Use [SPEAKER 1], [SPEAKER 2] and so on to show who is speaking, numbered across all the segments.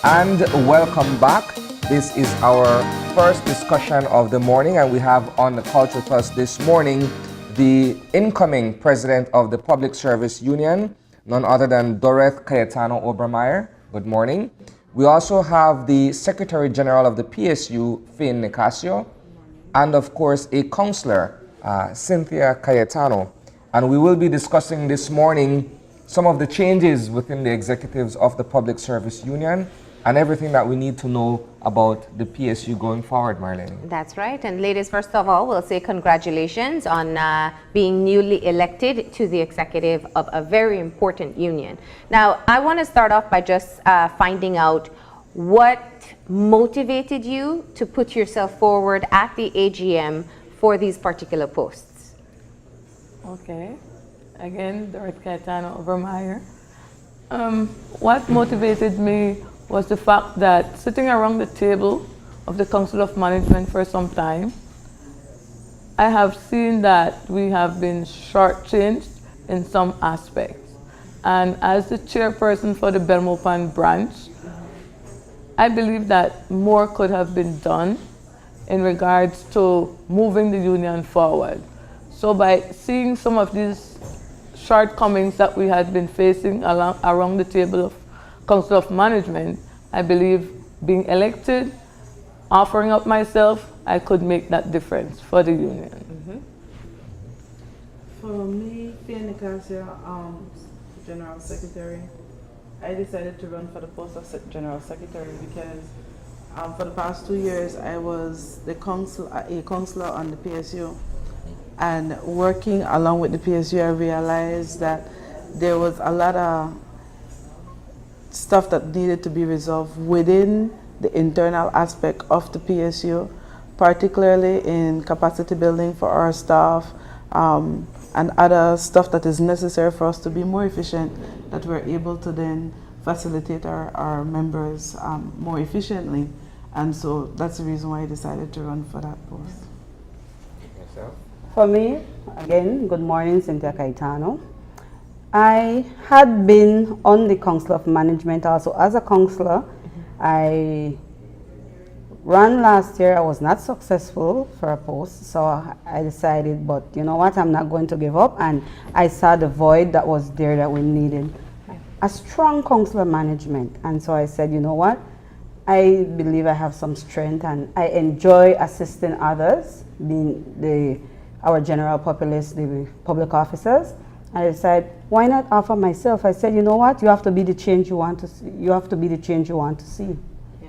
[SPEAKER 1] And welcome back. This is our first discussion of the morning, and we have on the couch with us this morning the incoming president of the Public Service Union, none other than Dorothy Cayetano Obermeyer. Good morning. We also have the Secretary General of the PSU, Fayne Nicascio, and of course a councillor, Cynthia Cayetano. And we will be discussing this morning some of the changes within the executives of the Public Service Union and everything that we need to know about the PSU going forward, Marlene.
[SPEAKER 2] That's right. And ladies, first of all, we'll say congratulations on being newly elected to the executive of a very important union. Now, I want to start off by just finding out what motivated you to put yourself forward at the AGM for these particular posts.
[SPEAKER 3] Okay. Again, Dorothy Cayetano Obermeyer. What motivated me was the fact that sitting around the table of the Council of Management for some time, I have seen that we have been shortchanged in some aspects. And as the chairperson for the Belmopan branch, I believe that more could have been done in regards to moving the union forward. So by seeing some of these shortcomings that we had been facing around the table of Council of Management, I believe being elected, offering up myself, I could make that difference for the union.
[SPEAKER 4] For me, Fayne Nicascio, General Secretary, I decided to run for the post of General Secretary because for the past 2 years I was a councillor on the PSU. And working along with the PSU, I realized that there was a lot of stuff that needed to be resolved within the internal aspect of the PSU, particularly in capacity building for our staff and other stuff that is necessary for us to be more efficient, that we're able to then facilitate our members more efficiently. And so that's the reason why I decided to run for that post.
[SPEAKER 1] Yourself?
[SPEAKER 5] For me, again, good morning, Cynthia Cayetano. I had been on the Council of Management also as a councillor. I ran last year. I was not successful for a post, so I decided, but you know what, I'm not going to give up. And I saw the void that was there that we needed. A strong council of management. And so I said, you know what, I believe I have some strength and I enjoy assisting others, being our general populace, the public officers. I decided, why not offer myself? I said, you know what, you have to be the change you want to see. You have to be the change you want to see.
[SPEAKER 2] Yeah.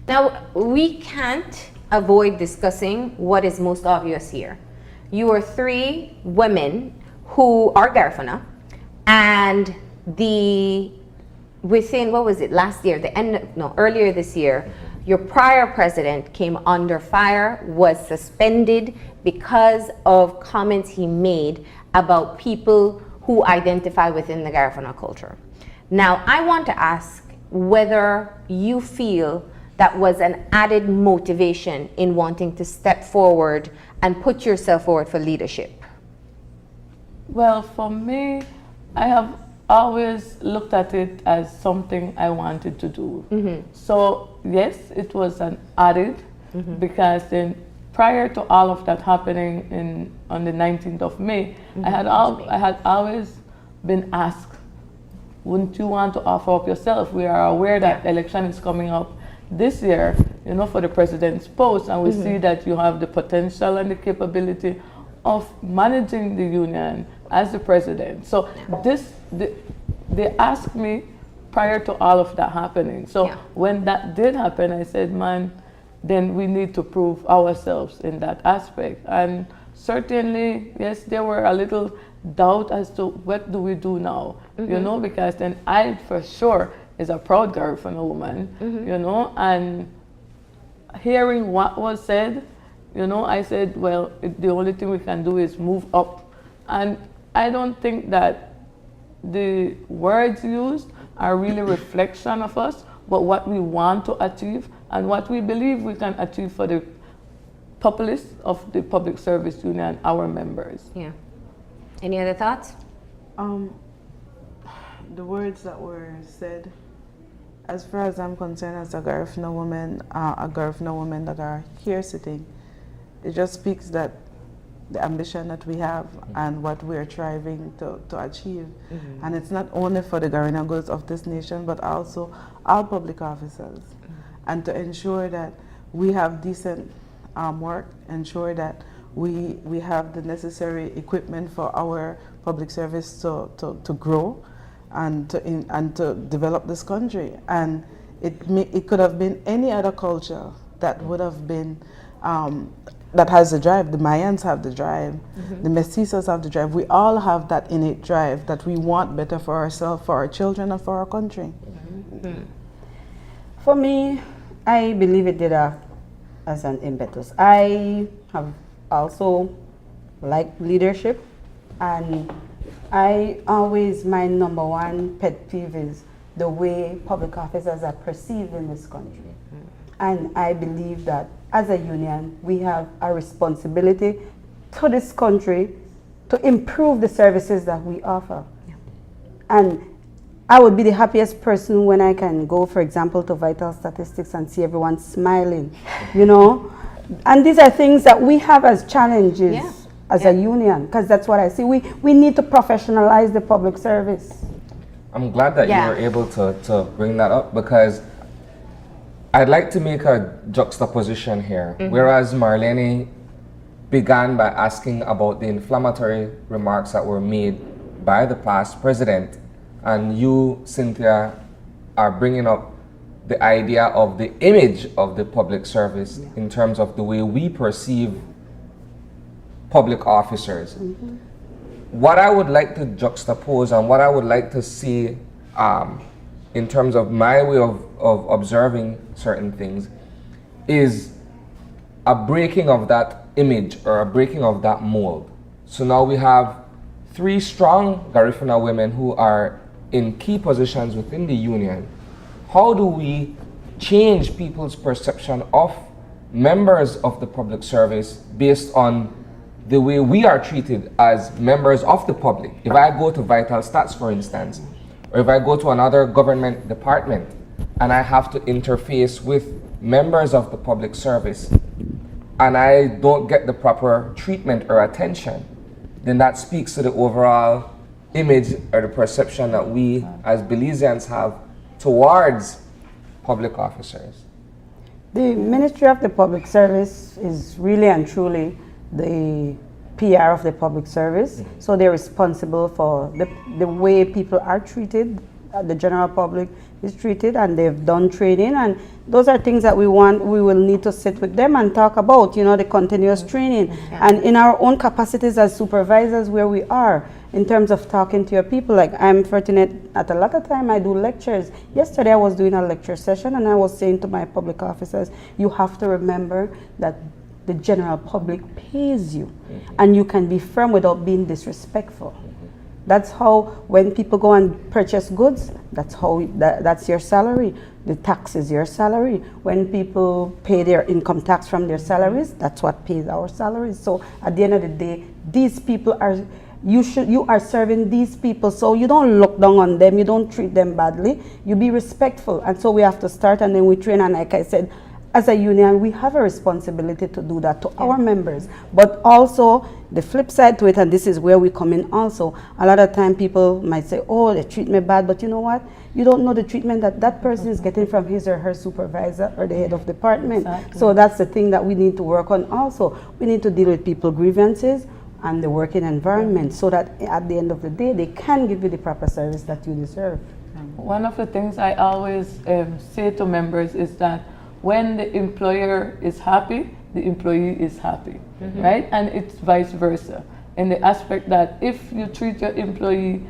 [SPEAKER 2] Now, we can't avoid discussing what is most obvious here. You are 3 women who are Garifuna, and within, what was it, last year, earlier this year, your prior president came under fire, was suspended because of comments he made about people who identify within the Garifuna culture. Now, I want to ask whether you feel that was an added motivation in wanting to step forward and put yourself forward for leadership.
[SPEAKER 3] Well, for me, I have always looked at it as something I wanted to do. So yes, it was an added because then prior to all of that happening on the 19th of May, I had always been asked, wouldn't you want to offer up yourself? We are aware that election is coming up this year, you know, for the president's post, and we see that you have the potential and the capability of managing the union as the president. So they asked me prior to all of that happening. So when that did happen, I said, man, then we need to prove ourselves in that aspect. And certainly, yes, there were a little doubt as to what do we do now, you know, because then I for sure is a proud Garifuna woman, you know, and hearing what was said, you know, I said, well, the only thing we can do is move up. And I don't think that the words used are really a reflection of us, but what we want to achieve and what we believe we can achieve for the populace of the Public Service Union, our members.
[SPEAKER 2] Yeah. Any other thoughts?
[SPEAKER 4] The words that were said, As far as I'm concerned, as a Garifuna woman that are here sitting, it just speaks that the ambition that we have and what we are striving to achieve. And it's not only for the Garifuna goods of this nation, but also all public officers. And to ensure that we have decent work, ensure that we have the necessary equipment for our public service to grow and to develop this country. And it could have been any other culture that would have been that has the drive. The Mayans have the drive, the Mestizos have the drive. We all have that innate drive that we want better for ourselves, for our children, and for our country.
[SPEAKER 5] For me, I believe it did as an impetus. I have also liked leadership, and my number one pet peeve is the way public officers are perceived in this country. And I believe that as a union, we have a responsibility to this country to improve the services that we offer. And I would be the happiest person when I can go, for example, to Vital Statistics and see everyone smiling, you know? And these are things that we have as challenges as a union, because that's what I see. We need to professionalize the public service.
[SPEAKER 1] I'm glad that you were able to bring that up, because I'd like to make a juxtaposition here. Whereas Marlene began by asking about the inflammatory remarks that were made by the past president, and you, Cynthia, are bringing up the idea of the image of the public service in terms of the way we perceive public officers. What I would like to juxtapose and what I would like to see in terms of my way of observing certain things is a breaking of that image or a breaking of that mold. So now we have 3 strong Garifuna women who are in key positions within the union. How do we change people's perception of members of the public service based on the way we are treated as members of the public? If I go to Vital Stats, for instance, or if I go to another government department and I have to interface with members of the public service and I don't get the proper treatment or attention, then that speaks to the overall image or the perception that we as Belizeans have towards public officers.
[SPEAKER 5] The Ministry of the Public Service is really and truly the PR of the public service. So they're responsible for the way people are treated, the general public is treated, and they've done training, and those are things that we will need to sit with them and talk about, you know, the continuous training. And in our own capacities as supervisors where we are, in terms of talking to your people, like I'm fortunate at a lot of time I do lectures. Yesterday I was doing a lecture session and I was saying to my public officers, you have to remember that the general public pays you, and you can be firm without being disrespectful. That's how, when people go and purchase goods, that's your salary. The tax is your salary. When people pay their income tax from their salaries, that's what pays our salaries. So at the end of the day, these people are, you are serving these people, so you don't look down on them, you don't treat them badly, you be respectful. And so we have to start, and then we train, and like I said, as a union, we have a responsibility to do that to our members. But also, the flip side to it, and this is where we come in also, a lot of time people might say, oh, they treat me bad, but you know what? You don't know the treatment that that person is getting from his or her supervisor or the head of department.
[SPEAKER 3] Exactly.
[SPEAKER 5] So that's the thing that we need to work on also. We need to deal with people grievances and the working environment, so that at the end of the day, they can give you the proper service that you deserve.
[SPEAKER 3] One of the things I always say to members is that when the employer is happy, the employee is happy, right? And it's vice versa, in the aspect that if you treat your employee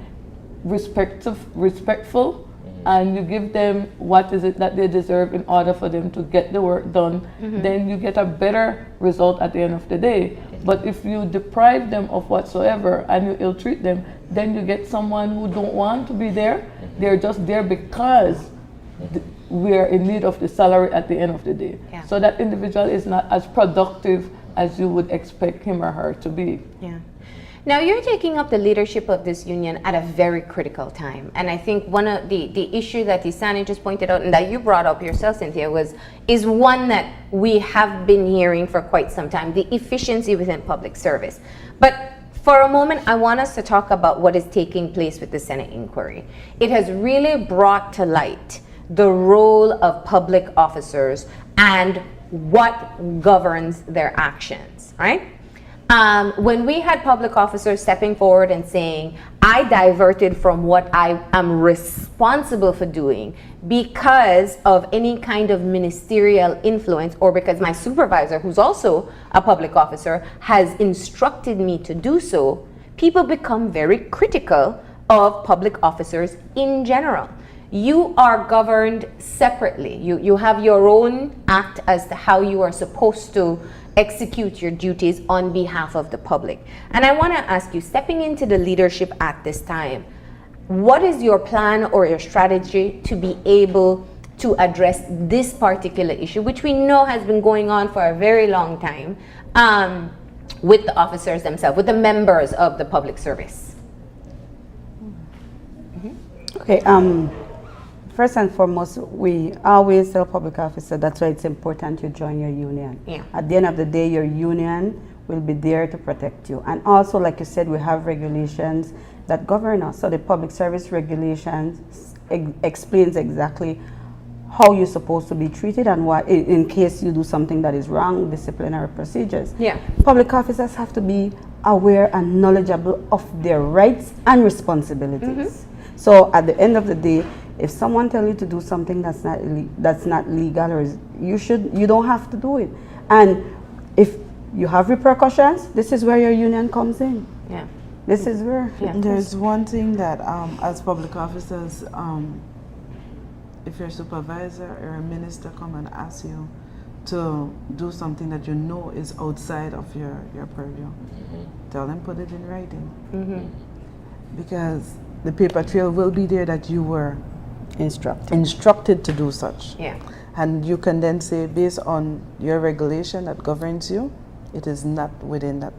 [SPEAKER 3] respectful, and you give them what is it that they deserve in order for them to get the work done, then you get a better result at the end of the day. But if you deprive them of whatsoever and you ill-treat them, then you get someone who don't want to be there. They're just there because we are in need of the salary at the end of the day. So that individual is not as productive as you would expect him or her to be.
[SPEAKER 2] Now you're taking up the leadership of this union at a very critical time. And I think one of the issue that Isani just pointed out and that you brought up yourself, Cynthia, is one that we have been hearing for quite some time, the efficiency within public service. But for a moment, I want us to talk about what is taking place with the Senate inquiry. It has really brought to light the role of public officers and what governs their actions, right? When we had public officers stepping forward and saying, I diverted from what I am responsible for doing because of any kind of ministerial influence, or because my supervisor, who's also a public officer, has instructed me to do so, people become very critical of public officers in general. You are governed separately. You have your own act as to how you are supposed to execute your duties on behalf of the public. And I want to ask you, stepping into the leadership at this time, what is your plan or your strategy to be able to address this particular issue, which we know has been going on for a very long time, with the officers themselves, with the members of the public service?
[SPEAKER 5] Okay, first and foremost, we always tell public officers that's why it's important you join your union.
[SPEAKER 2] Yeah.
[SPEAKER 5] At the end of the day, your union will be there to protect you. And also, like you said, we have regulations that govern us. So the public service regulations explains exactly how you're supposed to be treated and what, in case you do something that is wrong, disciplinary procedures.
[SPEAKER 2] Yeah.
[SPEAKER 5] Public officers have to be aware and knowledgeable of their rights and responsibilities. So at the end of the day, if someone tells you to do something that's not legal, or you don't have to do it. And if you have repercussions, this is where your union comes in.
[SPEAKER 2] Yeah.
[SPEAKER 5] This is where.
[SPEAKER 2] Yeah.
[SPEAKER 4] There's one thing that as public officers, if your supervisor or a minister come and ask you to do something that you know is outside of your purview, tell them put it in writing. Because the paper trail will be there that you were instructed to do such.
[SPEAKER 2] Yeah.
[SPEAKER 4] And you can then say, based on your regulation that governs you, it is not within that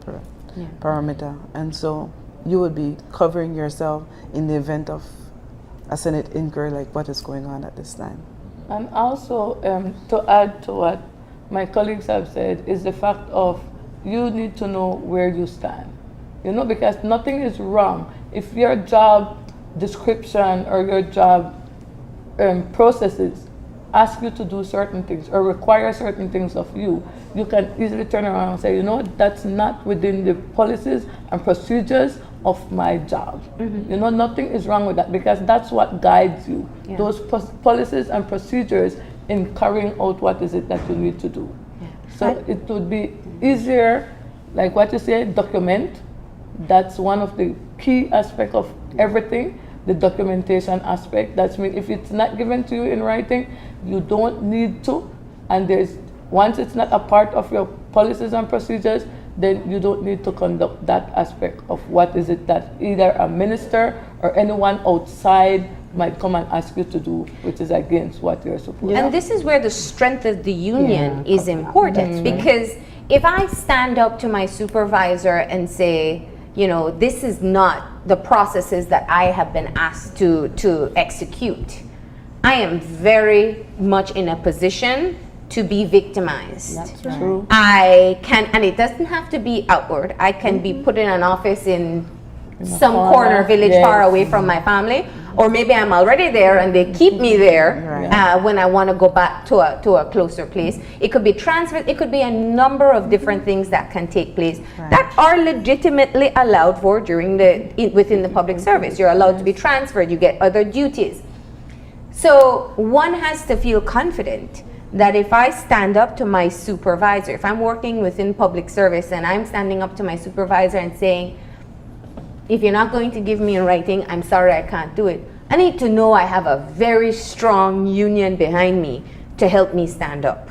[SPEAKER 4] parameter. And so you would be covering yourself in the event of a Senate inquiry like what is going on at this time.
[SPEAKER 3] And also, to add to what my colleagues have said, is the fact of you need to know where you stand. You know, because nothing is wrong. If your job description or your job processes ask you to do certain things or require certain things of you, you can easily turn around and say, you know, that's not within the policies and procedures of my job. You know, nothing is wrong with that, because that's what guides you.
[SPEAKER 2] Yeah.
[SPEAKER 3] Those policies and procedures in carrying out what is it that you need to do.
[SPEAKER 2] Yeah.
[SPEAKER 3] So it would be easier, like what you say, document. That's one of the key aspects of everything, the documentation aspect. That's mean if it's not given to you in writing, you don't need to. And once it's not a part of your policies and procedures, then you don't need to conduct that aspect of what is it that either a minister or anyone outside might come and ask you to do, which is against what you're supposed to do.
[SPEAKER 2] And this is where the strength of the union is important, because if I stand up to my supervisor and say, you know, this is not the processes that I have been asked to execute, I am very much in a position to be victimized.
[SPEAKER 3] That's true.
[SPEAKER 2] I can, and it doesn't have to be outward. I can be put in an office in some corner village far away from my family, or maybe I'm already there and they keep me there when I want to go back to a closer place. It could be transferred. It could be a number of different things that can take place that are legitimately allowed for within the public service. You're allowed to be transferred. You get other duties. So one has to feel confident that if I stand up to my supervisor, if I'm working within public service and I'm standing up to my supervisor and saying, if you're not going to give me in writing, I'm sorry, I can't do it. I need to know I have a very strong union behind me to help me stand up.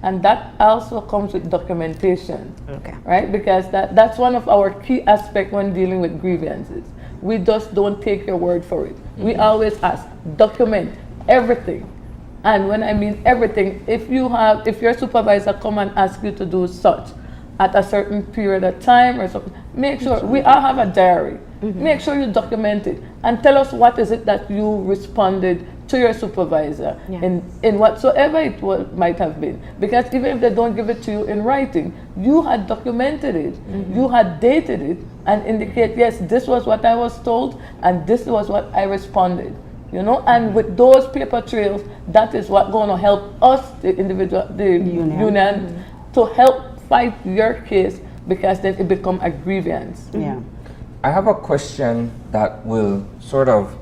[SPEAKER 3] And that also comes with documentation,
[SPEAKER 2] Okay.
[SPEAKER 3] right? Because that's one of our key aspects when dealing with grievances. We just don't take your word for it. We always ask, document everything. And when I mean everything, if your supervisor come and ask you to do such, at a certain period of time or something. Make sure, we all have a diary. Make sure you document it and tell us what is it that you responded to your supervisor in whatsoever it might have been. Because even if they don't give it to you in writing, you had documented it, you had dated it and indicate, yes, this was what I was told and this was what I responded. You know, and with those paper trails, that is what going to help us, the individual, the union, to help fight your case, because then it become a grievance.
[SPEAKER 5] Yeah.
[SPEAKER 1] I have a question that will sort of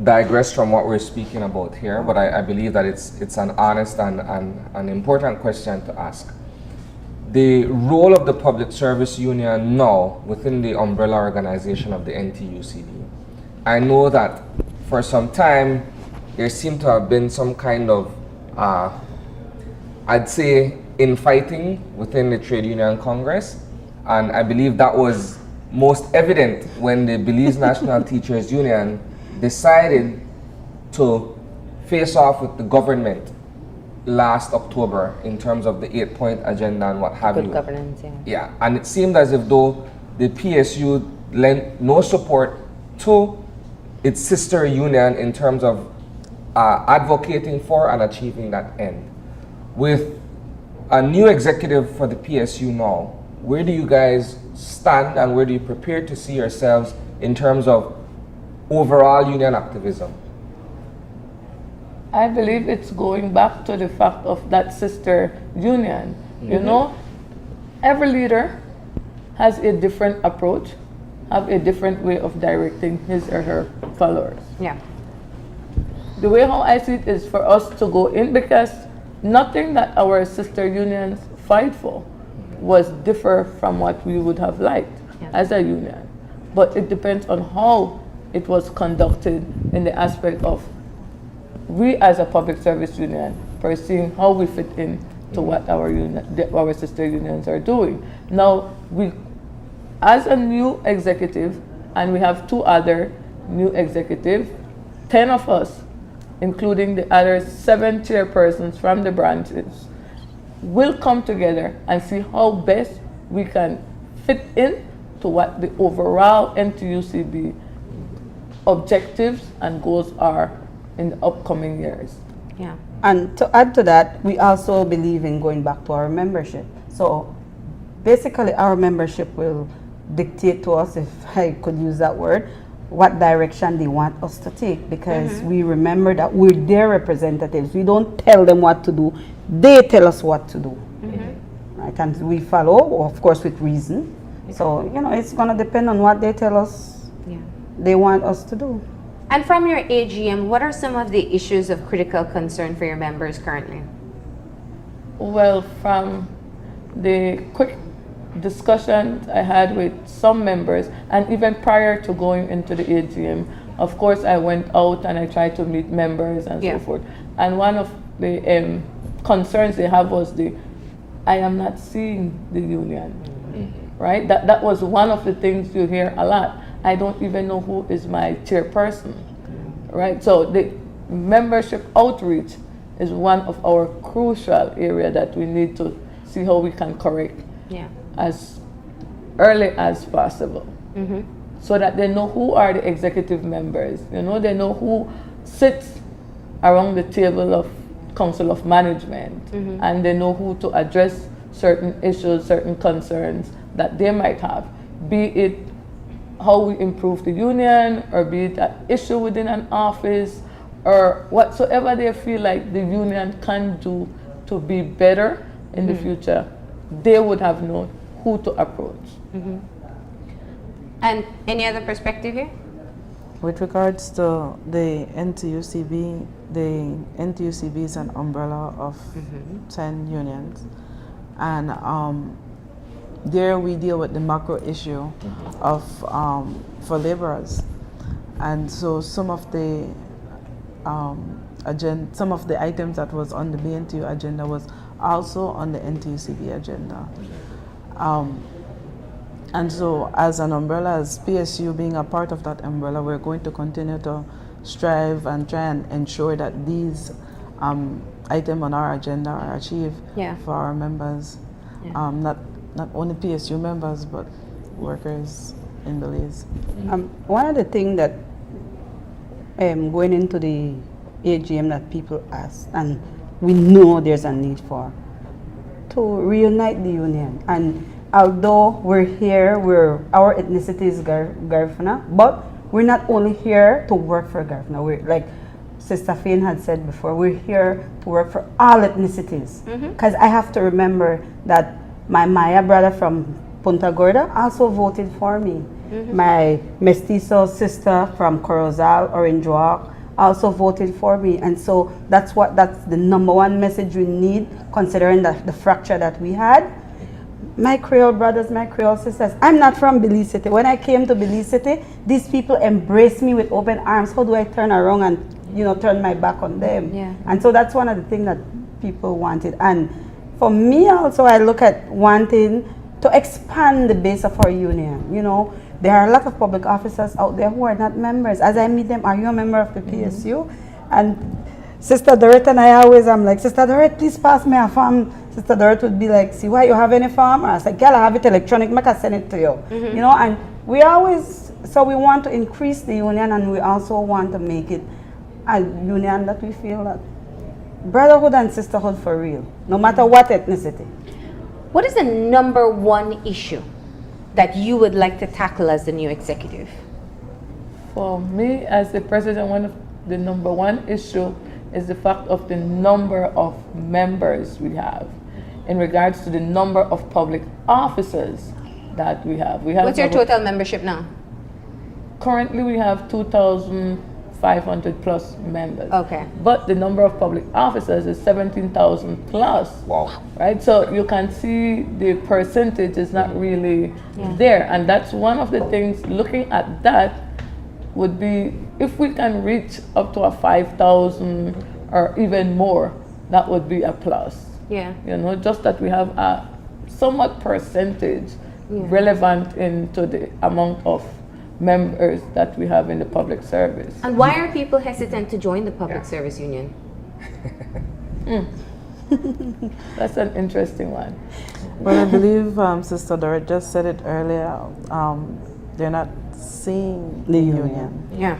[SPEAKER 1] digress from what we're speaking about here, but I believe that it's an honest and an important question to ask. The role of the Public Service Union now within the umbrella organization of the NTUCD. I know that for some time there seemed to have been some kind of, I'd say, infighting within the Trade Union Congress, and I believe that was most evident when the Belize National Teachers Union decided to face off with the government last October in terms of the 8-point agenda and what have you.
[SPEAKER 2] Good governance, yeah.
[SPEAKER 1] Yeah, and it seemed as if though the PSU lent no support to its sister union in terms of advocating for and achieving that end. With a new executive for the PSU now, where do you guys stand and where do you prepare to see yourselves in terms of overall union activism?
[SPEAKER 3] I believe it's going back to the fact of that sister union. You know, every leader has a different approach, have a different way of directing his or her followers.
[SPEAKER 2] Yeah.
[SPEAKER 3] The way how I see it is for us to go in, because nothing that our sister unions fight for was differ from what we would have liked as a union. But it depends on how it was conducted in the aspect of we as a public service union perceiving how we fit in to what our our sister unions are doing. Now, we, as a new executive, and we have 2 other new executives, 10 of us, including the other 7 chairpersons from the branches, will come together and see how best we can fit in to what the overall NTUCB objectives and goals are in the upcoming years.
[SPEAKER 2] Yeah.
[SPEAKER 5] And to add to that, we also believe in going back to our membership. So basically our membership will dictate to us, if I could use that word, what direction they want us to take, because we remember that we're their representatives. We don't tell them what to do, they tell us what to do. Right? And we follow, of course, with reason. So, you know, it's going to depend on what they tell us they want us to do.
[SPEAKER 2] And from your AGM, what are some of the issues of critical concern for your members currently?
[SPEAKER 3] Well, from the quick discussions I had with some members, and even prior to going into the AGM, of course I went out and I tried to meet members and so forth. And one of the concerns they have was I am not seeing the union, right? That was one of the things you hear a lot. I don't even know who is my chairperson, right? So the membership outreach is one of our crucial area that we need to see how we can correct as early as possible, so that they know who are the executive members. You know, they know who sits around the table of Council of Management, and they know who to address certain issues, certain concerns that they might have, be it how we improve the union, or be it an issue within an office, or whatsoever they feel like the union can do to be better in the future, they would have known who to approach.
[SPEAKER 2] And any other perspective here?
[SPEAKER 4] With regards to the NTUCB, the NTUCB is an umbrella of 10 unions, and there we deal with the macro issue of for laborers, and so some of the some of the items that was on the BNTU agenda was also on the NTUCB agenda. And so as an umbrella, as PSU being a part of that umbrella, we're going to continue to strive and try and ensure that these items on our agenda are achieved for our members. not only PSU members, but workers in Belize.
[SPEAKER 5] One of the things that going into the AGM that people ask, and we know there's a need for, to reunite the union. And although we're here, our ethnicity is Garifuna, but we're not only here to work for Garifuna. We're, like Sister Fayne had said before, we're here to work for all ethnicities. Because I have to remember that my Maya brother from Punta Gorda also voted for me. My mestizo sister from Corozal, Orange Walk, also voted for me. And so that's the number one message we need, considering the fracture that we had. My Creole brothers, my Creole sisters, I'm not from Belize City. When I came to Belize City, these people embraced me with open arms. How do I turn around and turn my back on them?
[SPEAKER 2] Yeah.
[SPEAKER 5] And so that's one of the things that people wanted. And for me also, I look at wanting to expand the base of our union. There are a lot of public officers out there who are not members. As I meet them, are you a member of the PSU? And Sister Dorette and I always, I'm like, Sister Dorette, please pass me a form. Sister Dorette would be like, see, why you have any form? Or I said, girl, I have it electronic, make I send it to you. And we want to increase the union, and we also want to make it a union that we feel that brotherhood and sisterhood for real, no matter what ethnicity.
[SPEAKER 2] What is the number one issue that you would like to tackle as the new executive?
[SPEAKER 3] For me, as the president, one of the number one issue is the fact of the number of members we have in regards to the number of public officers that we have.
[SPEAKER 2] What's your total membership now?
[SPEAKER 3] Currently, we have 2,500 plus members.
[SPEAKER 2] Okay.
[SPEAKER 3] But the number of public officers is 17,000 plus.
[SPEAKER 1] Wow.
[SPEAKER 3] Right? So you can see the percentage is not really there. And that's one of the things, looking at that, would be if we can reach up to a 5,000 or even more, that would be a plus.
[SPEAKER 2] Yeah.
[SPEAKER 3] Just that we have a somewhat percentage relevant into the amount of members that we have in the public service.
[SPEAKER 2] And why are people hesitant to join the public service union?
[SPEAKER 3] That's an interesting one.
[SPEAKER 4] Well, I believe Sister Dorette just said it earlier. They're not seeing the union.
[SPEAKER 2] Yeah.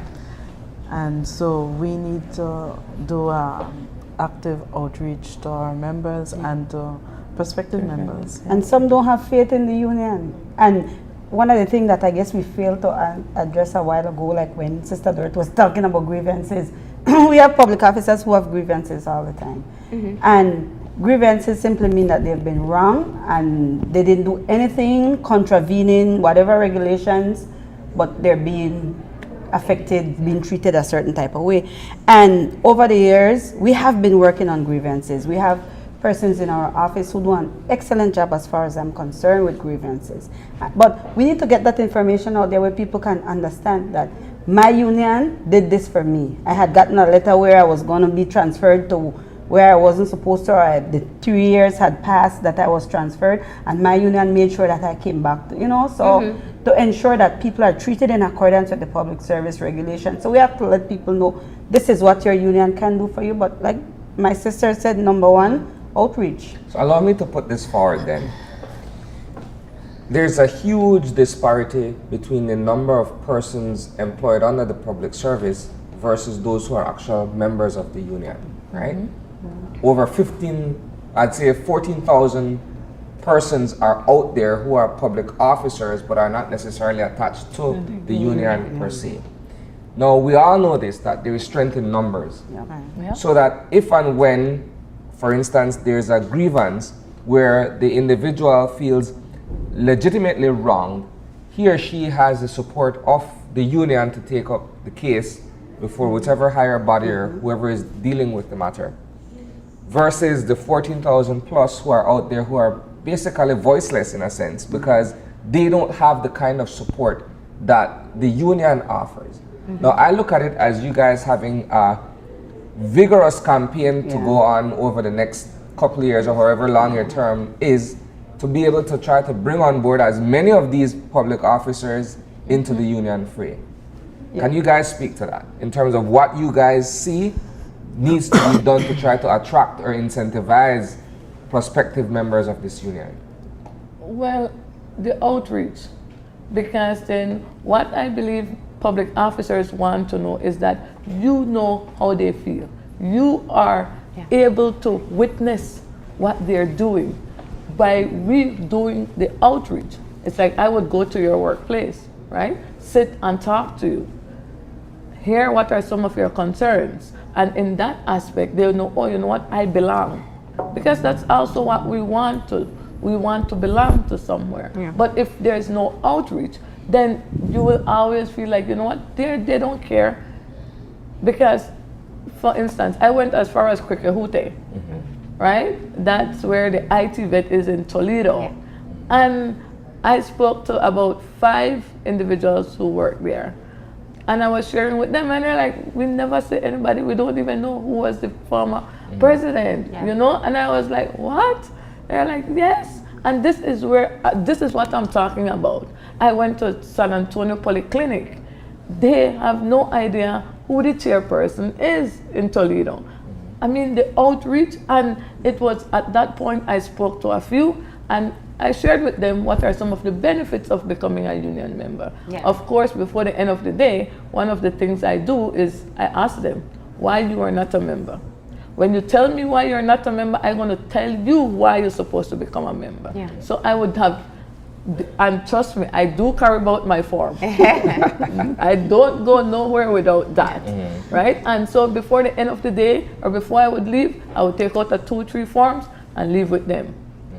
[SPEAKER 4] And so we need to do active outreach to our members and to prospective members.
[SPEAKER 5] And some don't have faith in the union. And one of the things that I guess we failed to address a while ago, like when Sister Dorette was talking about grievances, we have public officers who have grievances all the time. And grievances simply mean that they've been wrong and they didn't do anything contravening whatever regulations, but they're being affected, being treated a certain type of way. And over the years, we have been working on grievances. We have persons in our office who do an excellent job as far as I'm concerned with grievances. But we need to get that information out there where people can understand that my union did this for me. I had gotten a letter where I was going to be transferred to where I wasn't supposed to, or the 3 years had passed that I was transferred, and my union made sure that I came back to, to ensure that people are treated in accordance with the public service regulation. So we have to let people know this is what your union can do for you. But like my sister said, number one, outreach.
[SPEAKER 1] So allow me to put this forward then. There's a huge disparity between the number of persons employed under the public service versus those who are actual members of the union, right? Over 14,000 persons are out there who are public officers but are not necessarily attached to the union per se. Now, we all know this, that there is strength in numbers. So that if and when, for instance, there's a grievance where the individual feels legitimately wronged, he or she has the support of the union to take up the case before whichever higher body or whoever is dealing with the matter, versus the 14,000 plus who are out there who are basically voiceless in a sense because they don't have the kind of support that the union offers. Now, I look at it as you guys having a vigorous campaign to go on over the next couple of years or however long your term is, to be able to try to bring on board as many of these public officers into the union fray. Can you guys speak to that in terms of what you guys see needs to be done to try to attract or incentivize prospective members of this union?
[SPEAKER 3] Well, the outreach, because then what I believe public officers want to know is that you know how they feel. You are able to witness what they're doing by we doing the outreach. It's like I would go to your workplace, right? Sit and talk to you. Hear what are some of your concerns. And in that aspect, they'll know, oh, you know what, I belong. Because that's also what we want to. We want to belong to somewhere.
[SPEAKER 2] Yeah.
[SPEAKER 3] But if there's no outreach, then you will always feel like, you know what, they don't care. Because, for instance, I went as far as Kwekehute, right? That's where the IT vet is in Toledo.
[SPEAKER 2] Yeah.
[SPEAKER 3] And I spoke to about 5 individuals who work there. And I was sharing with them, and they're like, we never see anybody, we don't even know who was the former president, you know? And I was like, what? They're like, yes. And this is where, this is what I'm talking about. I went to San Antonio Polyclinic. They have no idea who the chairperson is in Toledo. I mean, the outreach, and it was at that point I spoke to a few, and I shared with them what are some of the benefits of becoming a union member.
[SPEAKER 2] Yeah.
[SPEAKER 3] Of course, before the end of the day, one of the things I do is I ask them why you are not a member. When you tell me why you're not a member, I'm going to tell you why you're supposed to become a member.
[SPEAKER 2] Yeah.
[SPEAKER 3] So I would have, and trust me, I do carry about my form. I don't go nowhere without that, right? And so before the end of the day, or before I would leave, I would take out a 2-3 forms and leave with them.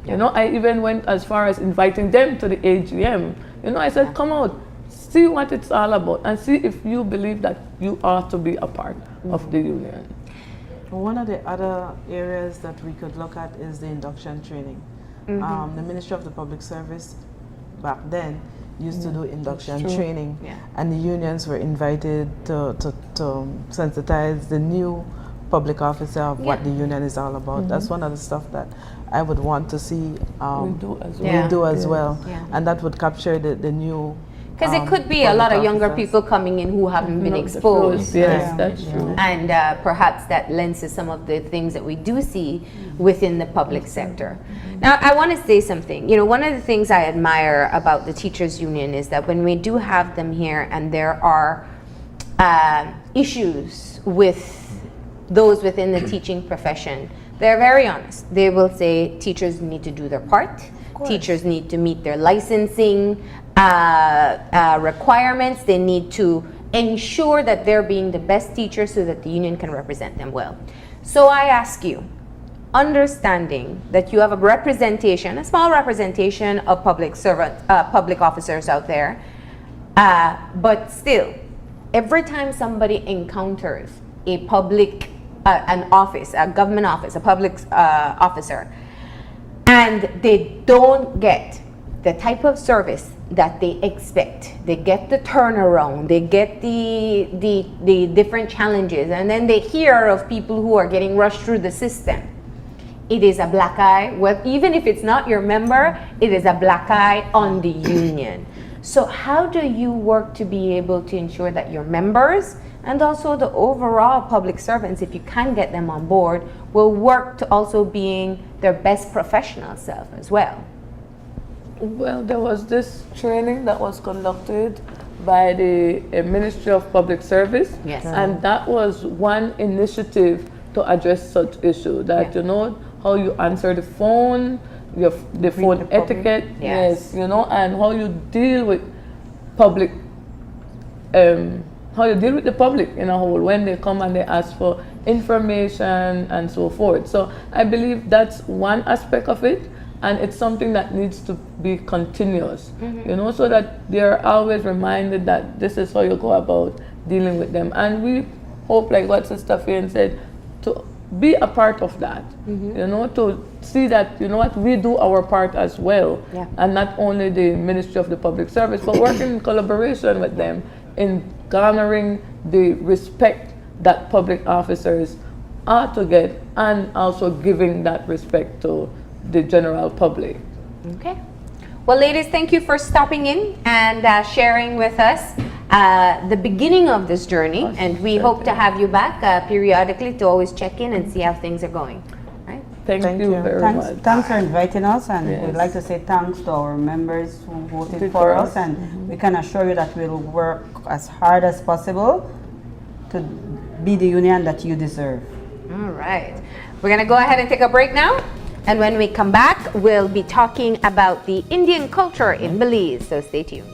[SPEAKER 3] You know, I even went as far as inviting them to the AGM. You know, I said, come out, see what it's all about, and see if you believe that you ought to be a part of the union.
[SPEAKER 4] One of the other areas that we could look at is the induction training. The Ministry of the Public Service back then used to do induction training, and the unions were invited to sensitize the new public officer of what the union is all about. That's one of the stuff that I would want to see
[SPEAKER 3] We do as well.
[SPEAKER 2] Yeah.
[SPEAKER 4] and that would capture the new.
[SPEAKER 2] Because it could be a lot of younger people coming in who haven't been exposed.
[SPEAKER 3] Yes, that's true.
[SPEAKER 2] And perhaps that lends to some of the things that we do see within the public sector. Now, I want to say something. You know, one of the things I admire about the teachers union is that when we do have them here and there are issues with those within the teaching profession, they're very honest. They will say teachers need to do their part. Teachers need to meet their licensing requirements. They need to ensure that they're being the best teachers so that the union can represent them well. So I ask you, understanding that you have a representation, a small representation of public officers out there, but still, every time somebody encounters a public, an office, a government office, a public officer, and they don't get the type of service that they expect, they get the turnaround, they get the different challenges, and then they hear of people who are getting rushed through the system, it is a black eye. Well, even if it's not your member, it is a black eye on the union. So how do you work to be able to ensure that your members and also the overall public servants, if you can get them on board, will work to also being their best professional self as well?
[SPEAKER 3] Well, there was this training that was conducted by the Ministry of Public Service.
[SPEAKER 2] Yes.
[SPEAKER 3] And that was one initiative to address such issue, that you know, how you answer the phone, the phone etiquette,
[SPEAKER 2] Yes.
[SPEAKER 3] you know, and how you deal with public, how you deal with the public in a whole when they come and they ask for information and so forth. So I believe that's one aspect of it, and it's something that needs to be continuous, you know, so that they're always reminded that this is how you go about dealing with them. And we hope, like what Sister Fayne said, to be a part of that, you know, to see that, you know what, we do our part as well, and not only the Ministry of the Public Service, but working in collaboration with them in garnering the respect that public officers are to get, and also giving that respect to the general public.
[SPEAKER 2] Okay. Well, ladies, thank you for stopping in and sharing with us the beginning of this journey, and we hope to have you back periodically to always check in and see how things are going. Right?
[SPEAKER 3] Thank
[SPEAKER 4] Thank
[SPEAKER 3] you
[SPEAKER 4] you.
[SPEAKER 3] very
[SPEAKER 5] Thanks,
[SPEAKER 3] much.
[SPEAKER 5] thanks for inviting us, and
[SPEAKER 3] Yes.
[SPEAKER 5] we'd like to say thanks to our members who voted
[SPEAKER 3] Did
[SPEAKER 5] for
[SPEAKER 3] for
[SPEAKER 5] us,
[SPEAKER 3] us.
[SPEAKER 5] and we can assure you that we'll work as hard as possible to be the union that you deserve.
[SPEAKER 2] All right. We're going to go ahead and take a break now. And when we come back, we'll be talking about the Indian culture in Belize. So stay tuned.